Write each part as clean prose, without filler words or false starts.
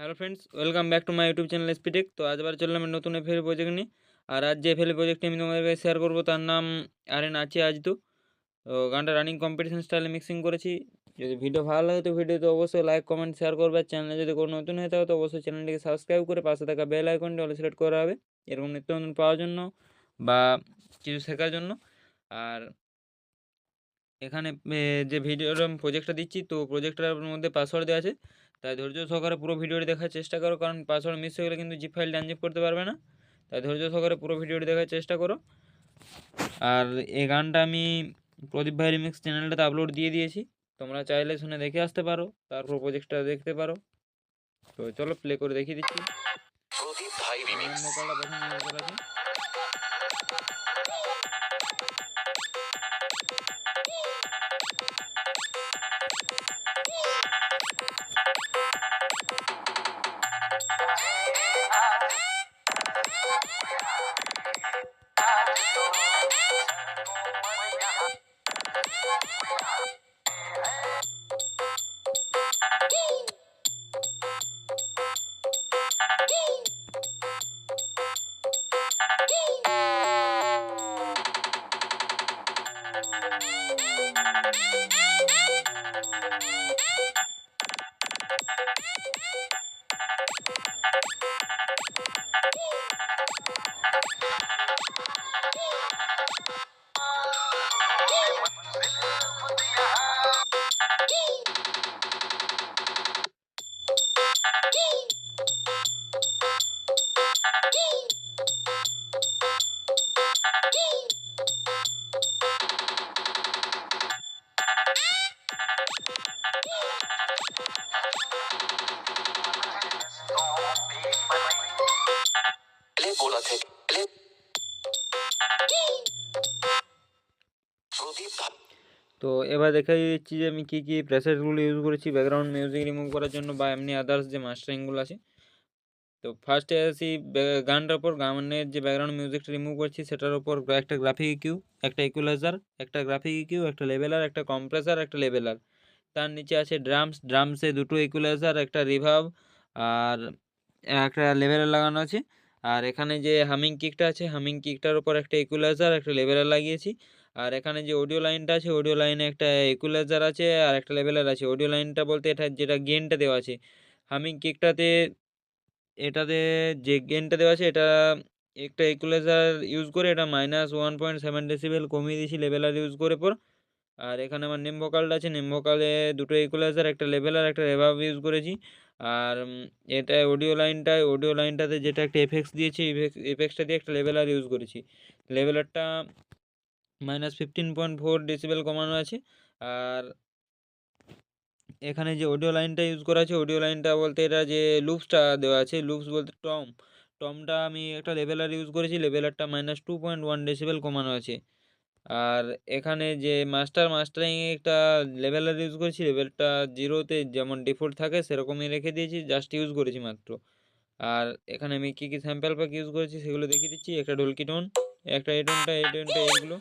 Hello friends, welcome back to my YouTube channel SPTech. তো আজ আবার চললাম নতুন এফএল প্রজেক্ট নিয়ে। আর আজ যে এফএল প্রজেক্টটি আমি তোমাদের শেয়ার করবো তার নাম আরে নাচে আজ তো। গানটা রানিং কম্পিটিশন স্টাইলে মিক্সিং করেছি। যদি ভিডিও ভালো লাগে তো ভিডিওতে অবশ্যই লাইক কমেন্ট শেয়ার করবে। আর চ্যানেলে যদি কোনো নতুন হয়ে থাকে তো অবশ্যই চ্যানেলটিকে সাবস্ক্রাইব করে পাশে থাকা বেল আইকনটি অল সিলেক্ট করা হবে এরকম নিত্য নতুন পাওয়ার জন্য বা কিছু শেখার জন্য। আর এখানে যে ভিডিওর প্রজেক্টটা দিচ্ছি তো প্রজেক্টটার মধ্যে পাসওয়ার্ড দেওয়া আছে, তাই ধৈর্য সহকারে পুরো ভিডিওটি দেখার চেষ্টা করো, কারণ পাসওয়ার্ড মিস হয়ে গেলে কিন্তু জিপ ফাইলটা আনজিপ করতে পারবে না। তাই ধৈর্য সহকারে পুরো ভিডিওটি দেখার চেষ্টা করো। আর এই গানটা আমি প্রদীপ ভাই রিমিক্স চ্যানেলটাতে আপলোড দিয়ে দিয়েছি, তোমরা চাইলে শুনে দেখে আসতে পারো, তারপর প্রজেক্টটা দেখতে পারো। তো চলো প্লে করে দেখিয়ে দিচ্ছি। প্রদীপ ভাই রিমিক্স ভোকালটা প্রথমে ইউজ করা আছে। তো এবার দেখাই দিচ্ছি যে আমি কী কী প্রেসেটগুলো ইউজ করেছি ব্যাকগ্রাউন্ড মিউজিক রিমুভ করার জন্য বা এমনি আদার্স যে মাস্টারিংগুলো আছে। তো ফার্স্টে আসি গানটার ওপর, গানের যে ব্যাকগ্রাউন্ড মিউজিকটা রিমুভ করছি সেটার ওপর একটা গ্রাফিক ইকিউ, একটা ইকুয়ালাইজার, একটা গ্রাফিক ইকিউ, একটা লেভেলার, একটা কম্প্রেসার, একটা লেভেলার। তার নিচে আছে ড্রামসে দুটো ইকুয়ালাইজার, একটা রিভার্ব আর একটা লেভেলার লাগানো আছে। আর এখানে যে হামিং কিকটা আছে, হামিং কিকটার উপর একটা ইকুয়ালাইজার, একটা লেভেলার লাগিয়েছি। আর এখানে যে অডিও লাইনটা আছে, অডিও লাইনে একটা ইকুয়ালাইজার আছে আর একটা লেভেলার আছে। অডিও লাইনটা বলতে এটা যেটা গেনটা দেওয়া আছে হামিং কিকটাতে, এটাতে যে গেনটা দেওয়া আছে এটা একটা ইকুয়ালাইজার ইউজ করে এটা -1.7 ডেসিবেল কমিয়ে দিয়েছি লেভেলার ইউজ করে পর। আর এখানে আমার নেম ভোকালটা আছে, নেম ভোকালে দুটো ইকুয়ালাইজার, একটা লেভেলার, একটা রিভার্ব ইউজ করেছি। আর এটা অডিও লাইনটাতে যেটা একটা এফেক্টস দিয়েছি, এফেক্টসটা দিয়ে একটা লেভেলার ইউজ করেছি। লেভেলারটা -15.4 ডেসিবেল কমানো আছে। আর এখানে যে অডিও লাইনটা ইউজ করা আছে, অডিও লাইনটা বলতে এটা যে লুপসটা দেওয়া আছে, লুপস বলতে টমটা আমি একটা লেভেলার ইউজ করেছি, লেভেলারটা -2.1 ডেসিবেল কমানো আছে। আর এখানে যে মাস্টারিং একটা লেভেলার ইউজ করেছি, লেভেলটা 0-তে যেমন ডিফল্ট থাকে সেরকমই রেখে দিয়েছি, জাস্ট ইউজ করেছি মাত্র। আর এখানে আমি কী কী স্যাম্পল প্যাক ইউজ করেছি সেগুলো দেখিয়ে দিচ্ছি। একটা ঢোলকি টোন, একটা এই টোনটা এইগুলো,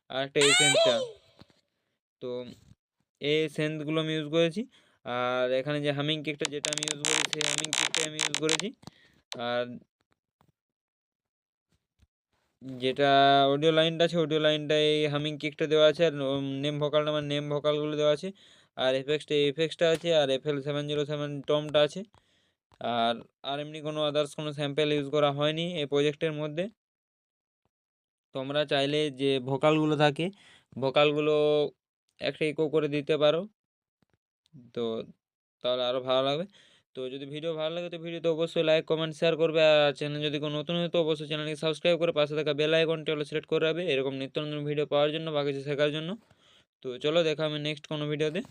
আর একটা এই সেন্সটা। তো এই সেন্সগুলো আমি ইউজ করেছি। আর এখানে যে হামিং কিকটা যেটা আমি ইউজ করেছি সেই হামিং কিকটাই আমি ইউজ করেছি। আর যেটা অডিও লাইনটা আছে, অডিও লাইনটায় হামিং কিকটা দেওয়া আছে, আর নেম ভোকালটা আমার নেম ভোকালগুলো দেওয়া আছে। আর এফেক্সটা আছে, আর FL707 টমটা আছে। আর এমনি কোনো আদার্স কোনো স্যাম্পেল ইউজ করা হয়নি এই প্রজেক্টের মধ্যে। তোমরা চাইলে যে ভোকালগুলো থাকে ভোকালগুলো একটা ইকো করে দিতে পারো, তো তাহলে আরও ভালো লাগবে। তো যদি ভিডিও ভালো লাগে তো ভিডিওতে অবশ্যই লাইক কমেন্ট শেয়ার করবে। আর চ্যানেল যদি কোনো নতুন হয় তো অবশ্যই চ্যানেলকে সাবস্ক্রাইব করে পাশে থাকা বেল আইকনটি অল সিলেক্ট করে রাখবে এরকম নিত্য নতুন ভিডিও পাওয়ার জন্য বা কিছু শেখার জন্য। তো চলো দেখা হবে নেক্সট কোনো ভিডিওতে।